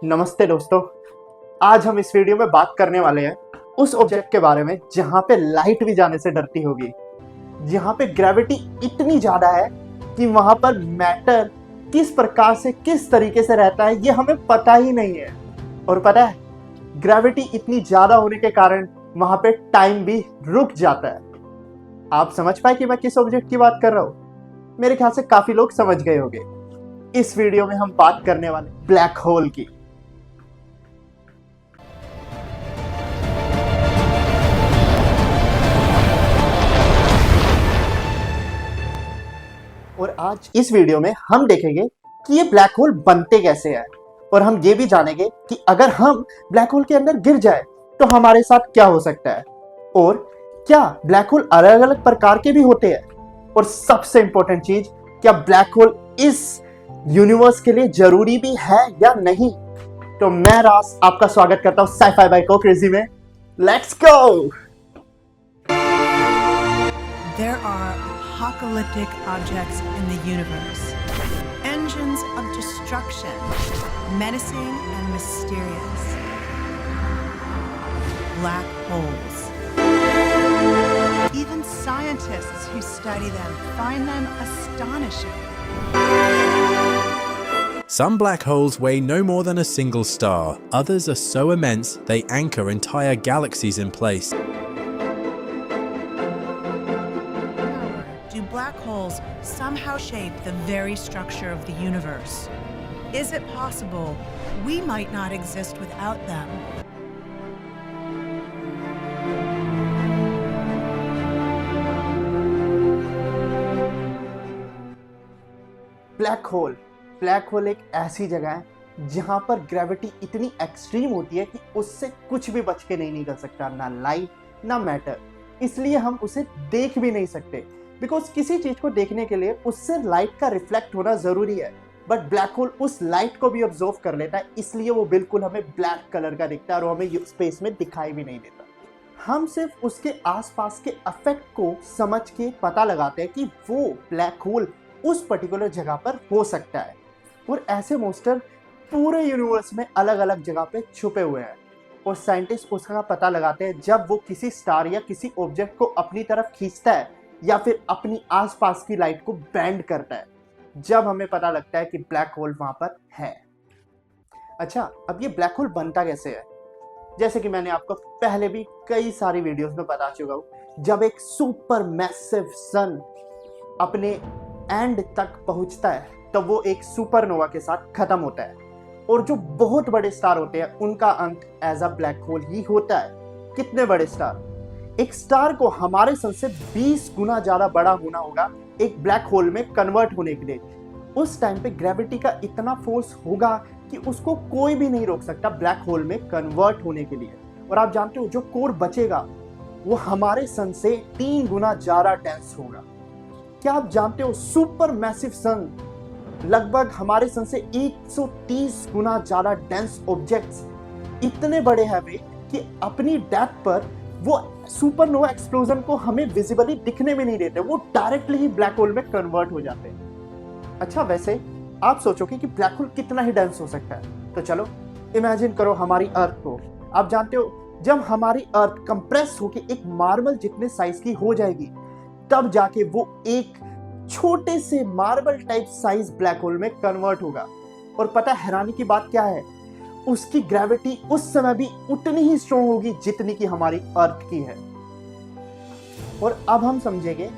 नमस्ते दोस्तों। आज हम इस वीडियो में बात करने वाले हैं उस ऑब्जेक्ट के बारे में जहां पे लाइट भी जाने से डरती होगी, जहां पे ग्रेविटी इतनी ज्यादा है कि वहां पर मैटर किस प्रकार से किस तरीके से रहता है ये हमें पता ही नहीं है। और पता है, ग्रेविटी इतनी ज्यादा होने के कारण वहां पे टाइम भी रुक जाता है। आप समझ पाए कि मैं किस ऑब्जेक्ट की बात कर रहा हूं? मेरे ख्याल से काफी लोग समझ गए होंगे। इस वीडियो में हम बात करने वाले ब्लैक होल की। और आज इस वीडियो में हम देखेंगे कि ये ब्लैक होल बनते कैसे हैं, और हम ये भी जानेंगे कि अगर हम ब्लैक होल के अंदर गिर जाए तो हमारे साथ क्या हो सकता है, और क्या ब्लैक होल अलग अलग प्रकार के भी होते हैं, और सबसे इंपॉर्टेंट चीज, क्या ब्लैक होल इस यूनिवर्स के लिए जरूरी भी है या नहीं। तो मैं रास आपका स्वागत करता हूं साइफाई बाय को क्रेजी में। Let's go. There are apocalyptic objects in the universe, engines of destruction, menacing and mysterious. Black holes. Even scientists who study them find them astonishing. Some black holes weigh no more than a single star. Others are so immense they anchor entire galaxies in place. Do black holes somehow shape the very structure of the universe? Is it possible we might not exist without them? Black hole एक ऐसी जगह है जहां पर gravity इतनी extreme होती है कि उससे कुछ भी बच के नहीं निकल सकता, ना लाइट ना मैटर। इसलिए हम उसे देख भी नहीं सकते, बिकॉज किसी चीज को देखने के लिए उससे लाइट का रिफ्लेक्ट होना जरूरी है। बट ब्लैक होल उस लाइट को भी ऑब्जर्व कर लेता है, इसलिए वो बिल्कुल हमें ब्लैक कलर का दिखता है और हमें स्पेस में दिखाई भी नहीं देता। हम सिर्फ उसके आसपास के इफेक्ट को समझ के पता लगाते हैं कि वो ब्लैक होल उस पर्टिकुलर जगह पर हो सकता है। और ऐसे मोस्टर पूरे यूनिवर्स में अलग अलग जगह पे छुपे हुए हैं, और साइंटिस्ट उसका पता लगाते हैं जब वो किसी स्टार या किसी ऑब्जेक्ट को अपनी तरफ खींचता है या फिर अपनी आसपास की लाइट को बैंड करता है, जब हमें पता लगता है कि ब्लैक होल वहां पर है। अच्छा, अब ये ब्लैक होल बनता कैसे है? जैसे कि मैंने आपको पहले भी कई सारी वीडियोस में बता चुका हूं, जब एक सुपर मैसिव सन अपने एंड तक पहुंचता है तो वो एक सुपरनोवा के साथ खत्म होता है, और जो बहुत बड़े स्टार होते हैं उनका अंत एज अ ब्लैक होल ही होता है। कितने बड़े स्टार? एक स्टार को हमारे सन से 20 गुना ज्यादा बड़ा होना होगा एक ब्लैक होल में कन्वर्ट होने के लिए। उस टाइम पे ग्रेविटी का इतना फोर्स होगा कि उसको कोई भी नहीं रोक सकता ब्लैक होल में कन्वर्ट होने के लिए। और आप जानते हो, जो कोर बचेगा वो हमारे सन से 3 गुना ज्यादा डेंस होगा। क्या आप जानते हो, सुपर मैसिव सन लगभग हमारे सन से 130 गुना ज्यादा डेंस ऑब्जेक्ट्स, इतने बड़े हैं वे कि अपनी डेथ पर वो सुपरनोवा एक्सप्लोजन को हमें विजिबली दिखने भी नहीं देते, वो डायरेक्टली ही ब्लैक होल में कन्वर्ट हो जाते हैं। अच्छा, वैसे आप सोचोगे कि ब्लैक होल कितना ही डेंस हो सकता है, तो चलो इमेजिन करो हमारी अर्थ को। आप जानते हो, जब हमारी अर्थ कंप्रेस होकर एक मार्बल जितने साइज की हो जाएगी, तब जाके वो एक छोटे से marble type size black hole में कन्वर्ट होगा। और पता है हैरानी की बात क्या है? उसकी ग्रेविटी उस समय भी उतनी ही स्ट्रॉन्ग होगी जितनी कि हमारी अर्थ की है। और अब हम समझेंगे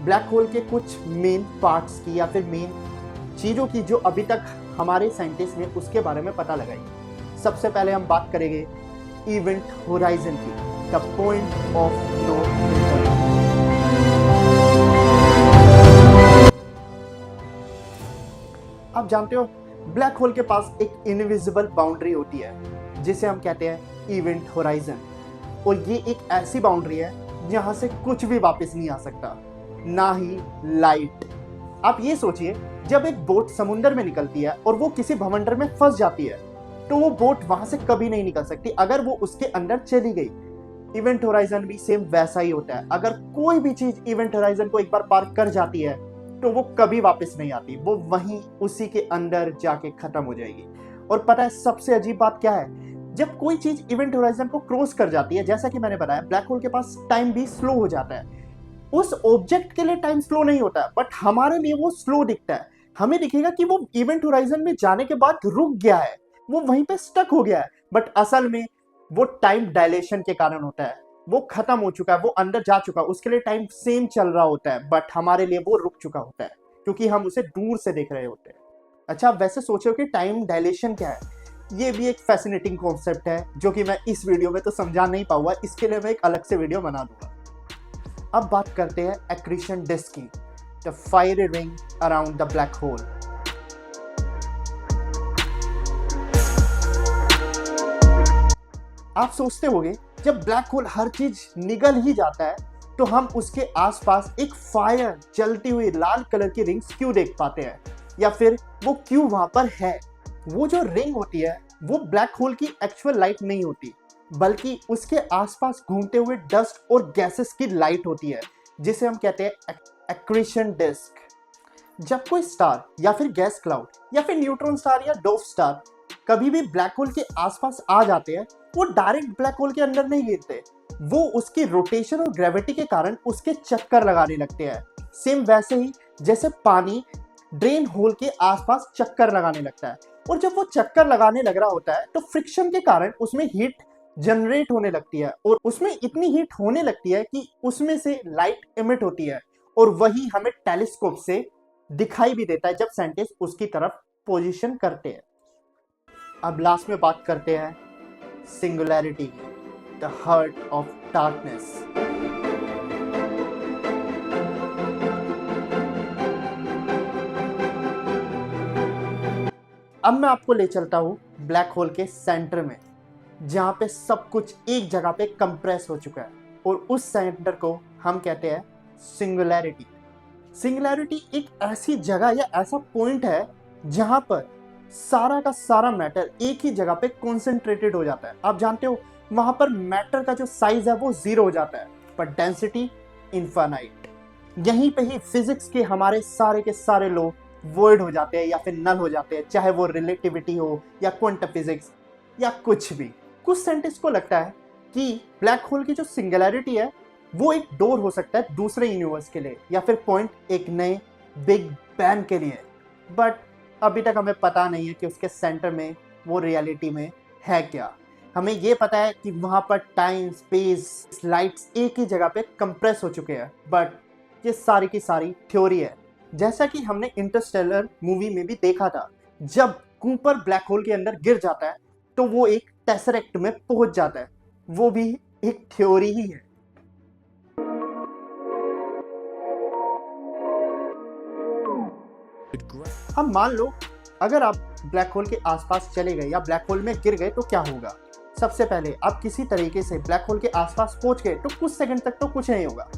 ब्लैक होल के कुछ मेन पार्ट्स की या फिर मेन चीजों की जो अभी तक हमारे साइंटिस्ट ने उसके बारे में पता लगाई। सबसे पहले हम बात करेंगे इवेंट होराइजन की, the point of no return. आप जानते हो, ब्लैक होल के पास एक इनविजिबल बाउंड्री होती है जिसे हम कहते हैं इवेंट होराइजन। और ये एक ऐसी बाउंड्री है जहां से कुछ भी वापस नहीं आ सकता, ना ही लाइट। आप ये सोचिए, जब एक बोट समुद्र में निकलती है और वो किसी भवंडर में फंस जाती है, तो वो बोट वहां से कभी नहीं निकल सकती अगर वो उसके अंदर चली गई। इवेंट होराइजन भी सेम वैसा ही होता है। अगर कोई भी चीज इवेंट होराइजन को एक बार पार कर जाती है तो वो कभी वापस नहीं आती, वो वहीं उसी के अंदर जाके खत्म हो जाएगी। और पता है सबसे अजीब बात क्या है, जब कोई चीज इवेंट होराइजन को क्रॉस कर जाती है, जैसा कि मैंने बताया ब्लैक होल के पास टाइम भी स्लो हो जाता है। उस ऑब्जेक्ट के लिए टाइम स्लो नहीं होता है, बट हमारे लिए वो स्लो दिखता है। हमें दिखेगा कि वो इवेंट होराइजन में जाने के बाद रुक गया है, वो वहीं पे स्टक हो गया है, बट असल में वो टाइम डायलेशन के कारण होता है। वो खत्म हो चुका है, वो अंदर जा चुका है, उसके लिए टाइम सेम चल रहा होता है, बट हमारे लिए वो रुक चुका होता है क्योंकि हम उसे दूर से देख रहे होते हैं। अच्छा, वैसे सोचो कि टाइम डायलेशन क्या है। ये भी एक फैसिनेटिंग कॉन्सेप्ट है जो कि मैं इस वीडियो में तो समझा नहीं पाऊंगा, इसके लिए मैं एक अलग से वीडियो बना दूंगा। अब बात करते हैं एक्रीशन डिस्क की, the fiery ring around the black hole. आप सोचते होंगे जब ब्लैक होल हर चीज निगल ही जाता है तो हम उसके आसपास एक फायर जलती हुई लाल कलर की रिंग्स क्यों देख पाते हैं, या फिर वो क्यों वहां पर है। वो जो रिंग होती है वो ब्लैक होल की एक्चुअल लाइट नहीं होती, बल्कि उसके आसपास घूमते हुए डस्ट और गैसेस की लाइट होती है, जिसे हम कहते हैं एक्रीशन डिस्क। जब कोई स्टार या फिर गैस क्लाउड या फिर न्यूट्रॉन स्टार या डोफ स्टार कभी भी ब्लैक होल के आसपास आ जाते हैं, वो डायरेक्ट ब्लैक होल के अंदर नहीं गिरते, वो उसकी रोटेशन और ग्रेविटी के कारण उसके चक्कर लगाने लगते हैं। सेम वैसे ही जैसे पानी ड्रेन होल के आसपास चक्कर लगाने लगता है, और जब वो चक्कर लगाने लग रहा होता है तो फ्रिक्शन के कारण उसमें हीट जनरेट होने लगती है, और उसमें इतनी हीट होने लगती है कि उसमें से लाइट इमिट होती है, और वही हमें टेलीस्कोप से दिखाई भी देता है जब साइंटिस्ट उसकी तरफ पोजीशन करते हैं। अब लास्ट में बात करते हैं singularity, the heart of darkness. अब मैं आपको ले चलता हूं ब्लैक होल के सेंटर में, जहां पे सब कुछ एक जगह पे कंप्रेस हो चुका है, और उस सेंटर को हम कहते हैं सिंगुलैरिटी। सिंगुलैरिटी एक ऐसी जगह या ऐसा पॉइंट है जहां पर सारा का सारा मैटर एक ही जगह पे कॉन्सेंट्रेटेड हो जाता है। आप जानते हो वहां पर मैटर का जो साइज है वो 0 हो जाता है, पर डेंसिटी इनफाइनाइट। यहीं पे ही फिजिक्स के हमारे सारे के सारे लॉ वॉइड हो जाते हैं या फिर नल हो जाते हैं, चाहे वो रिलेटिविटी हो या क्वांटम फिजिक्स या कुछ भी। कुछ साइंटिस्ट को लगता है कि ब्लैक होल की जो सिंगुलैरिटी है वो एक डोर हो सकता है दूसरे यूनिवर्स के लिए, या फिर पॉइंट एक नए बिग बैंग के लिए, बट अभी तक हमें पता नहीं है कि उसके सेंटर में वो रियलिटी में है क्या। हमें ये पता है कि वहाँ पर टाइम, स्पेस, लाइट्स एक ही जगह पे कंप्रेस हो चुके हैं, बट ये सारी की सारी थ्योरी है। जैसा कि हमने इंटरस्टेलर मूवी में भी देखा था, जब कूपर ब्लैक होल के अंदर गिर जाता है तो वो एक टेसरेक्ट में पहुंच जाता है, वो भी एक थ्योरी ही है। अब मान लो अगर आप ब्लैक होल के आसपास चले गए या ब्लैक होल में गिर गए तो क्या होगा। सबसे पहले आप किसी तरीके से ब्लैक होल के आसपास पहुंच गए तो कुछ सेकंड तक तो कुछ नहीं होगा।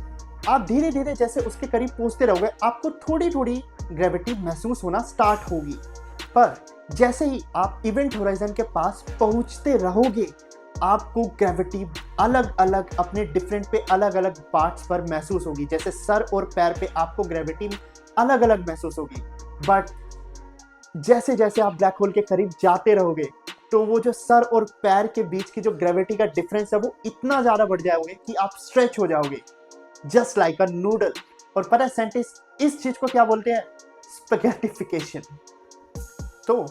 आप धीरे धीरे जैसे उसके करीब पहुंचते रहोगे, आपको थोड़ी थोड़ी ग्रेविटी महसूस होना स्टार्ट होगी, पर जैसे ही आप इवेंट होराइजन के पास पहुंचते रहोगे, आपको ग्रेविटी अलग अलग अपने डिफरेंट पे अलग अलग पार्ट्स पर महसूस होगी। जैसे सर और पैर पे आपको ग्रेविटी अलग अलग महसूस होगी, बट जैसे जैसे आप ब्लैक होल के करीब जाते रहोगे तो वो जो सर और पैर के बीच की जो ग्रेविटी का डिफरेंस है वो इतना ज़्यादा बढ़ जाओगे कि आप स्ट्रेच हो जाओगे जस्ट लाइक अ नूडल। और पता है साइंटिस्ट इस चीज़ को क्या बोलते हैं? स्पैगेटिफिकेशन। तो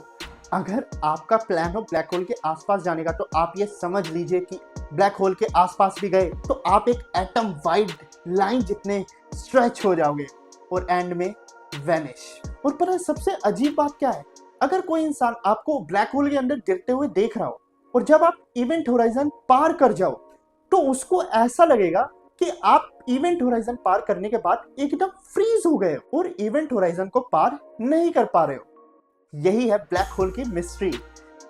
अगर आपका प्लान हो ब्लैक होल के आसपास जाने का, तो आप ये समझ लीजिए कि ब्लैक होल के आसपास भी गए तो आप एक एटम वाइड लाइन जितने स्ट्रेच हो जाओगे और एंड में वैनिश। और पता है सबसे अजीब बात क्या है? अगर कोई इंसान आपको ब्लैक होल के अंदर गिरते हुए देख रहा हो और जब आप इवेंट होराइजन पार कर जाओ तो उसको ऐसा लगेगा कि आप इवेंट होराइजन पार करने के बाद एकदम फ्रीज हो गए हो और इवेंट होराइजन को पार नहीं कर पा रहे हो। यही है ब्लैक होल की मिस्ट्री।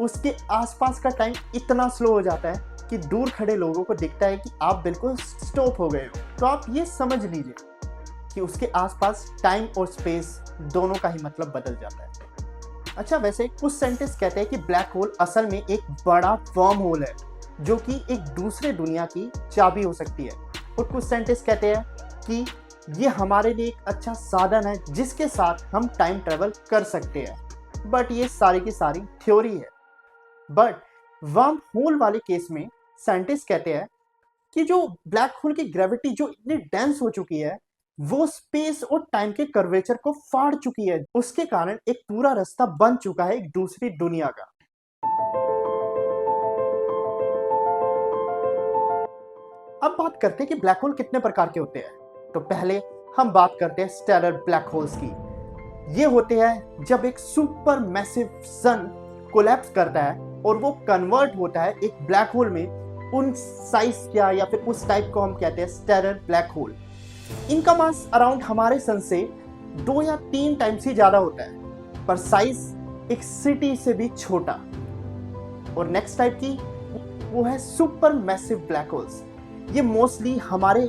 उसके आसपास का टाइम इतना स्लो हो जाता है कि दूर खड़े लोगों को दिखता है कि आप बिल्कुल स्टॉप हो गए हो। तो आप ये समझ लीजिए कि उसके आसपास टाइम और स्पेस दोनों का ही मतलब बदल जाता है। अच्छा, वैसे कुछ साइंटिस्ट कहते हैं कि ब्लैक होल असल में एक बड़ा वर्म होल है जो कि एक दूसरे दुनिया की चाबी हो सकती है, और कुछ साइंटिस्ट कहते हैं कि ये हमारे लिए एक अच्छा साधन है जिसके साथ हम टाइम ट्रेवल कर सकते हैं। बट ये सारी की सारी थ्योरी है। बट वर्म होल वाले केस में साइंटिस्ट कहते हैं कि जो ब्लैक होल की ग्रेविटी जो इतनी डेंस हो चुकी है वो स्पेस और टाइम के कर्वेचर को फाड़ चुकी है, उसके कारण एक पूरा रास्ता बन चुका है एक दूसरी दुनिया का। अब बात करते हैं कि ब्लैक होल कितने प्रकार के होते हैं। तो पहले हम बात करते हैं स्टेलर ब्लैक होल्स की। ये होते हैं जब एक सुपर मैसिव सन कोलैप्स करता है और वो कन्वर्ट होता है एक ब्लैक होल में, उन साइज क्या या फिर उस टाइप को हम कहते हैं स्टेलर ब्लैक होल। इनका मास अराउंड हमारे सन से 2 या 3 टाइम्स ही ज्यादा होता है, पर साइज एक सिटी से भी छोटा। और नेक्स्ट टाइप की वो है सुपर मैसिव ब्लैक होल्स। ये मोस्टली हमारे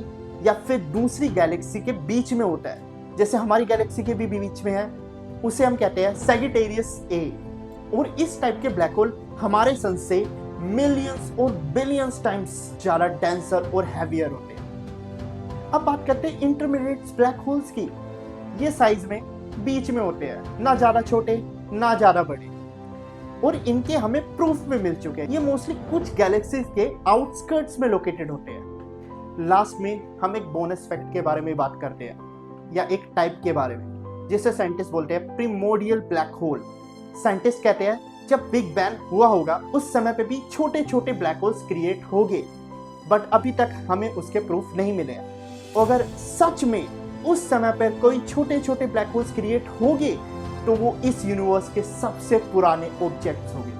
या फिर दूसरी गैलेक्सी के बीच में होता है, जैसे हमारी गैलेक्सी के भी बीच में है, उसे हम कहते हैं सैजिटेरियस ए। और इस टाइप के ब्लैक होल हमारे सन से मिलियंस और बिलियंस टाइम्स ज्यादा डेंसर और हैवियर होते हैं। अब बात करते हैं इंटरमीडिएट ब्लैक होल्स की। ये साइज में बीच में होते हैं, ना ज्यादा छोटे ना ज्यादा बड़े, और इनके हमें प्रूफ भी मिल चुके हैं। ये मोस्टली कुछ गैलेक्सीज के आउटस्कर्ट्स में लोकेटेड होते हैं। लास्ट में हम एक बोनस फैक्ट के बारे में बात करते हैं, या एक टाइप के बारे में, जिसे साइंटिस्ट बोलते हैं प्रिमोर्डियल ब्लैक होल। साइंटिस्ट कहते हैं जब बिग बैंग हुआ होगा उस समय पे भी छोटे छोटे ब्लैक होल्स क्रिएट होंगे, बट अभी तक हमें उसके प्रूफ नहीं मिले हैं। अगर सच में उस समय पर कोई छोटे छोटे ब्लैक होल्स क्रिएट होंगे तो वो इस यूनिवर्स के सबसे पुराने ऑब्जेक्ट्स होंगे।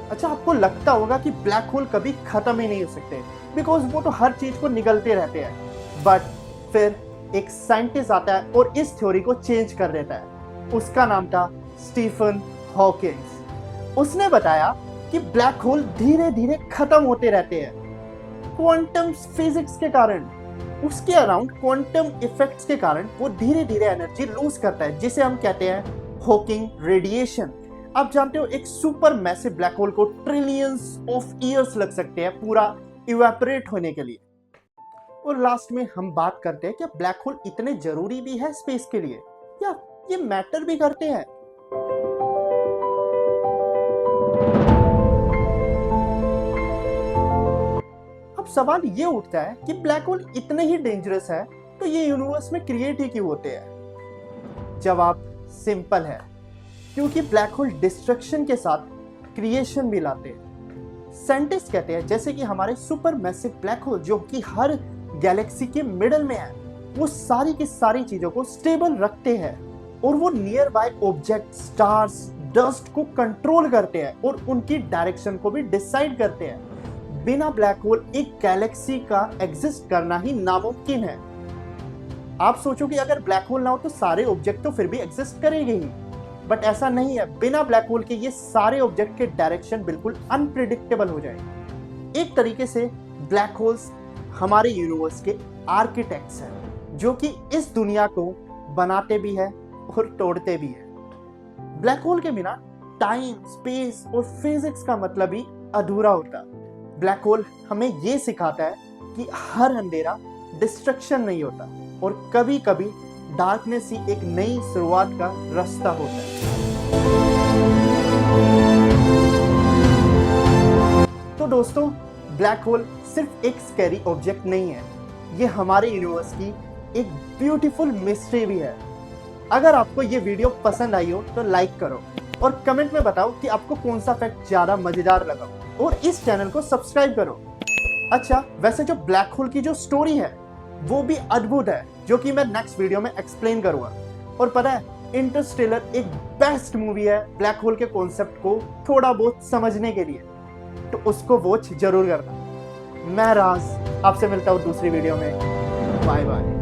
अच्छा, आपको लगता होगा कि ब्लैक होल कभी खत्म ही नहीं हो सकते, बिकॉज वो तो हर चीज को निगलते रहते हैं। बट फिर एक साइंटिस्ट आता है और इस थ्योरी को चेंज कर देता है। उसका नाम था स्टीफन हॉकिंस। उसने बताया कि ब्लैक होल धीरे धीरे खत्म होते रहते हैं क्वांटम फिजिक्स के कारण। उसके अराउंड क्वांटम इफेक्ट्स के कारण वो धीरे धीरे एनर्जी लूज करता है, जिसे हम कहते हैं हॉकिंग रेडिएशन। आप जानते हो एक सुपर मैसिव ब्लैक होल को ट्रिलियंस ऑफ ईयर्स लग सकते हैं पूरा इवेपोरेट होने के लिए। और लास्ट में हम बात करते हैं कि ब्लैक होल इतने जरूरी भी है स्पेस के लिए, या ये मैटर भी करते हैं। अब सवाल ये उठता है कि ब्लैक होल इतने ही डेंजरस है तो ये यूनिवर्स में क्रिएट ही क्यों होते हैं? जवाब सिंपल है, क्योंकि ब्लैक होल डिस्ट्रक्शन के साथ क्रिएशन भी लाते हैं। साइंटिस्ट कहते हैं जैसे कि हमारे सुपर मैसिव ब्लैक होल जो कि हर गैलेक्सी के मिडल में है, वो सारी की सारी चीजों को स्टेबल रखते हैं और वो near by object, stars, dust को कंट्रोल करते हैं और उनकी डायरेक्शन को भी डिसाइड करते हैं। बिना ब्लैक होल एक गैलेक्सी का एग्जिस्ट करना ही नामुमकिन है। आप सोचो कि अगर ब्लैक होल ना हो तो सारे ऑब्जेक्ट तो फिर भी एग्जिस्ट करेंगे ही, बट ऐसा नहीं है। बिना ब्लैक होल के ये सारे ऑब्जेक्ट के डायरेक्शन बिल्कुल अनप्रिडिक्टेबल हो जाएंगे। एक तरीके से ब्लैक होल्स हमारे यूनिवर्स के आर्किटेक्ट्स हैं, जो कि इस दुनिया को बनाते भी है और तोड़ते भी है। ब्लैक होल के बिना टाइम, स्पेस और फिजिक्स का मतलब ही अधूरा होता। ब्लैक होल हमें ये सिखाता है कि हर अंधेरा डिस्ट्रक्शन नहीं होता और कभी कभी डार्कनेस ही एक नई शुरुआत का रास्ता होता है। तो दोस्तों, ब्लैक होल सिर्फ एक स्कैरी ऑब्जेक्ट नहीं है, ये हमारे यूनिवर्स की एक ब्यूटीफुल मिस्ट्री भी है। अगर आपको ये वीडियो पसंद आई हो तो लाइक करो और कमेंट में बताओ कि आपको कौन सा फैक्ट ज्यादा मजेदार लगा, और इस चैनल को सब्सक्राइब करो। अच्छा, वैसे जो ब्लैक होल की जो स्टोरी है वो भी अद्भुत है, जो कि मैं नेक्स्ट वीडियो में एक्सप्लेन करूंगा। और पता है, इंटरस्टेलर एक बेस्ट मूवी है ब्लैक होल के कॉन्सेप्ट को थोड़ा बहुत समझने के लिए, तो उसको वॉच जरूर करना। मैं राज आपसे मिलता हूँ दूसरी वीडियो में। Bye bye.